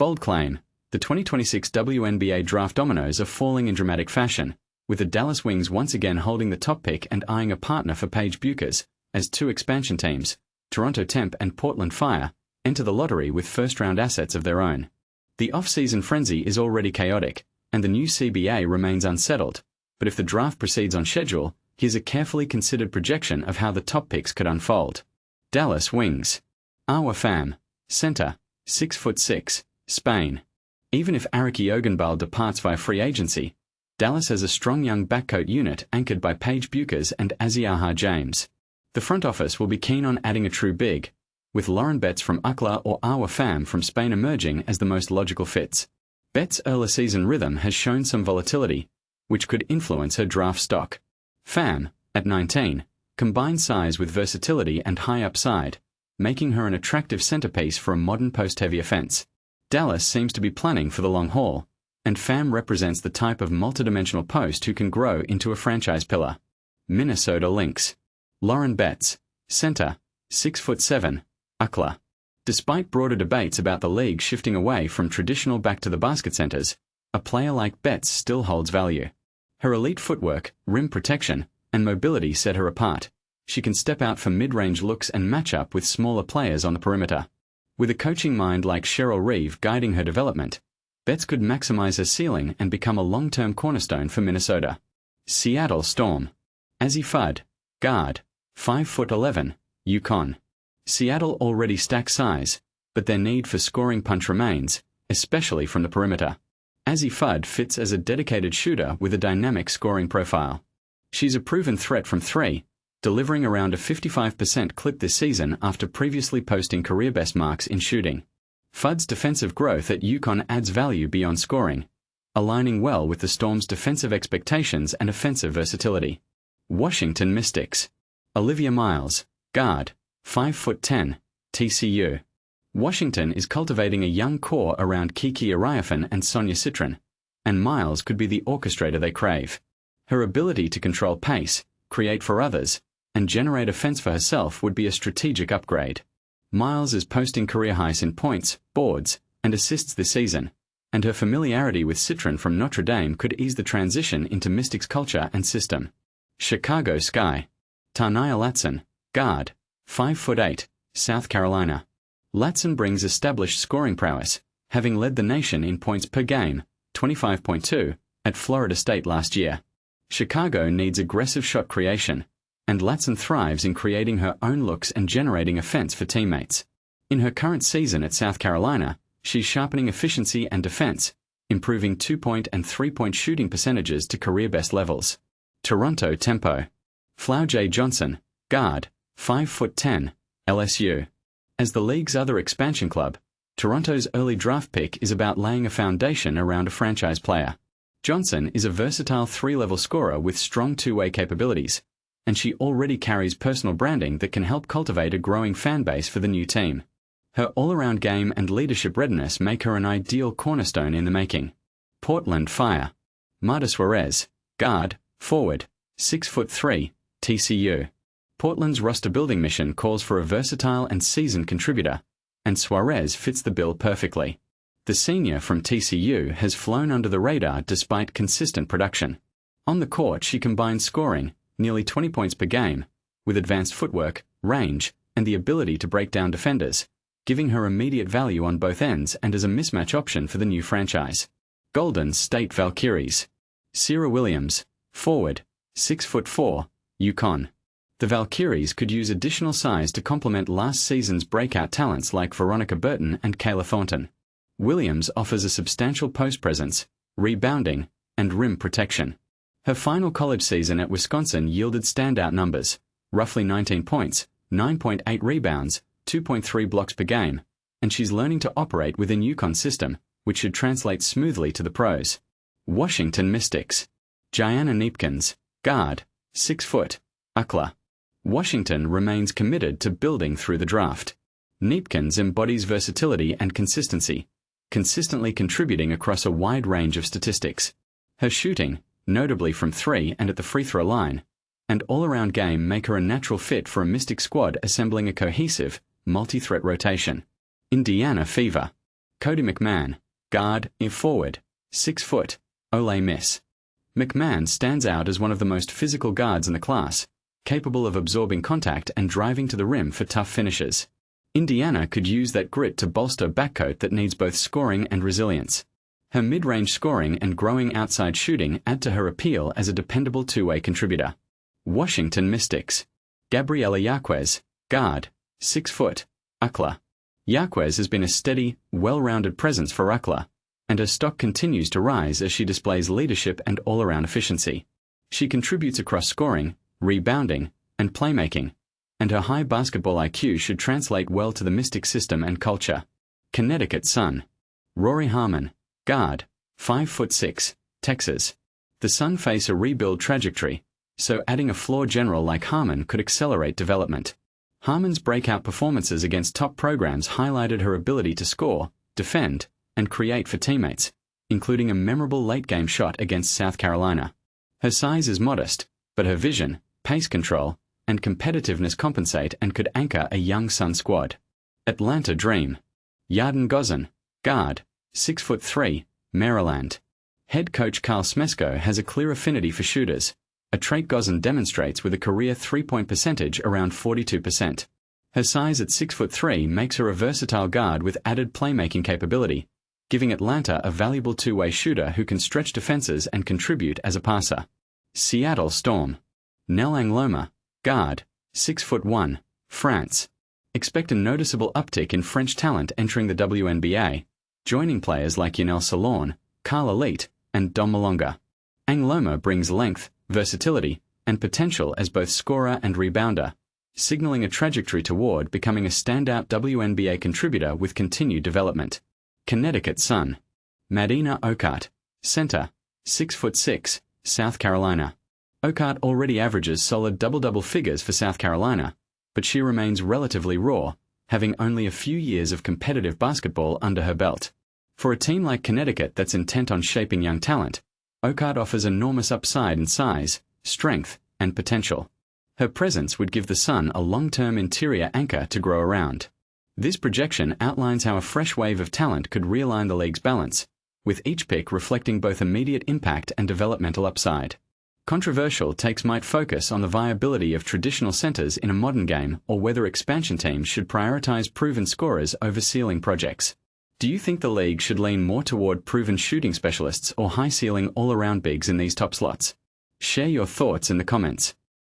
Bold claim: the 2026 WNBA Draft dominoes are falling in dramatic fashion, with the Dallas Wings once again holding the top pick and eyeing a partner for Paige Bueckers, as two expansion teams, Toronto Temp and Portland Fire, enter the lottery with first-round assets of their own. The off-season frenzy is already chaotic, and the new CBA remains unsettled, but if the draft proceeds on schedule, here's a carefully considered projection of how the top picks could unfold. Dallas Wings. Awa Pham, center, 6'6", Spain. Even if Ariki Ogunbal departs via free agency, Dallas has a strong young backcourt unit anchored by Paige Bueckers and Aziaha James. The front office will be keen on adding a true big, with Lauren Betts from UCLA or Awa Pham from Spain emerging as the most logical fits. Betts' early season rhythm has shown some volatility, which could influence her draft stock. Pham, at 19, combines size with versatility and high upside, making her an attractive centerpiece for a modern post-heavy offense. Dallas seems to be planning for the long haul, and Pham represents the type of multidimensional post who can grow into a franchise pillar. Minnesota Lynx. Lauren Betts, center, 6'7", UCLA. Despite broader debates about the league shifting away from traditional back-to-the-basket centers, a player like Betts still holds value. Her elite footwork, rim protection, and mobility set her apart. She can step out for mid-range looks and match up with smaller players on the perimeter. With a coaching mind like Cheryl Reeve guiding her development, Betts could maximize her ceiling and become a long-term cornerstone for Minnesota. Seattle Storm. Azzi Fudd, guard, 5'11", UConn. Seattle already stacks size, but their need for scoring punch remains, especially from the perimeter. Azzi Fudd fits as a dedicated shooter with a dynamic scoring profile. She's a proven threat from three, delivering around a 55% clip this season after previously posting career-best marks in shooting. Fudd's defensive growth at UConn adds value beyond scoring, aligning well with the Storm's defensive expectations and offensive versatility. Washington Mystics. Olivia Miles, guard, 5'10", TCU. Washington is cultivating a young core around Kiki Ariafin and Sonia Citron, and Miles could be the orchestrator they crave. Her ability to control pace, create for others, and generate offense for herself would be a strategic upgrade. Miles is posting career highs in points, boards, and assists this season, and her familiarity with Citron from Notre Dame could ease the transition into Mystics' culture and system. Chicago Sky. Tarnia Latson, guard, 5'8", South Carolina. Latson brings established scoring prowess, having led the nation in points per game, 25.2, at Florida State last year. Chicago needs aggressive shot creation, and Latson thrives in creating her own looks and generating offense for teammates. In her current season at South Carolina, she's sharpening efficiency and defense, improving 2-point and 3-point shooting percentages to career-best levels. Toronto Tempo. Flau'jae Johnson, guard, 5'10", LSU. As the league's other expansion club, Toronto's early draft pick is about laying a foundation around a franchise player. Johnson is a versatile three-level scorer with strong two-way capabilities, and she already carries personal branding that can help cultivate a growing fan base for the new team. Her all-around game and leadership readiness make her an ideal cornerstone in the making. Portland Fire. Marta Suarez, guard, forward, 6'3", TCU. Portland's roster-building mission calls for a versatile and seasoned contributor, and Suarez fits the bill perfectly. The senior from TCU has flown under the radar despite consistent production. On the court, she combines scoring, nearly 20 points per game, with advanced footwork, range, and the ability to break down defenders, giving her immediate value on both ends and as a mismatch option for the new franchise. Golden State Valkyries. Sierra Williams, forward, 6'4", UConn. The Valkyries could use additional size to complement last season's breakout talents like Veronica Burton and Kayla Thornton. Williams offers a substantial post presence, rebounding, and rim protection. Her final college season at Wisconsin yielded standout numbers, roughly 19 points, 9.8 rebounds, 2.3 blocks per game, and she's learning to operate within UConn's system, which should translate smoothly to the pros. Washington Mystics. Gianna Neepkins, guard, 6 foot, UCLA. Washington remains committed to building through the draft. Neepkins embodies versatility and consistency, consistently contributing across a wide range of statistics. Her shooting, notably from three and at the free throw line, and all-around game make her a natural fit for a Mystic squad assembling a cohesive, multi-threat rotation. Indiana Fever. Cody McMahon, guard, forward, 6 foot, Ole Miss. McMahon stands out as one of the most physical guards in the class, capable of absorbing contact and driving to the rim for tough finishes. Indiana could use that grit to bolster a backcourt that needs both scoring and resilience. Her mid-range scoring and growing outside shooting add to her appeal as a dependable two-way contributor. Washington Mystics. Gabriela Yaquez, guard, 6 foot, UCLA. Yaquez has been a steady, well-rounded presence for UCLA, and her stock continues to rise as she displays leadership and all-around efficiency. She contributes across scoring, rebounding, and playmaking, and her high basketball IQ should translate well to the Mystic system and culture. Connecticut Sun. Rory Harmon, guard, 5'6", Texas. The Sun face a rebuild trajectory, so adding a floor general like Harmon could accelerate development. Harmon's breakout performances against top programs highlighted her ability to score, defend, and create for teammates, including a memorable late-game shot against South Carolina. Her size is modest, but her vision, pace control, and competitiveness compensate and could anchor a young Sun squad. Atlanta Dream. Yarden Gozan, guard, 6'3", Maryland. Head coach Carl Smesko has a clear affinity for shooters, a trait Gozan demonstrates with a career three-point percentage around 42%. Her size at 6'3" makes her a versatile guard with added playmaking capability, giving Atlanta a valuable two-way shooter who can stretch defenses and contribute as a passer. Seattle Storm. Nell Angloma, guard, 6'1", France. Expect a noticeable uptick in French talent entering the WNBA, joining players like Yanel Salorn, Carla Leet, and Dom Malonga. Angloma brings length, versatility, and potential as both scorer and rebounder, signaling a trajectory toward becoming a standout WNBA contributor with continued development. Connecticut Sun. Madina Okart, center, 6'6", South Carolina. Okart already averages solid double-double figures for South Carolina, but she remains relatively raw, having only a few years of competitive basketball under her belt. For a team like Connecticut that's intent on shaping young talent, Okart offers enormous upside in size, strength, and potential. Her presence would give the Sun a long-term interior anchor to grow around. This projection outlines how a fresh wave of talent could realign the league's balance, with each pick reflecting both immediate impact and developmental upside. Controversial takes might focus on the viability of traditional centers in a modern game or whether expansion teams should prioritize proven scorers over ceiling projects. Do you think the league should lean more toward proven shooting specialists or high-ceiling all-around bigs in these top slots? Share your thoughts in the comments.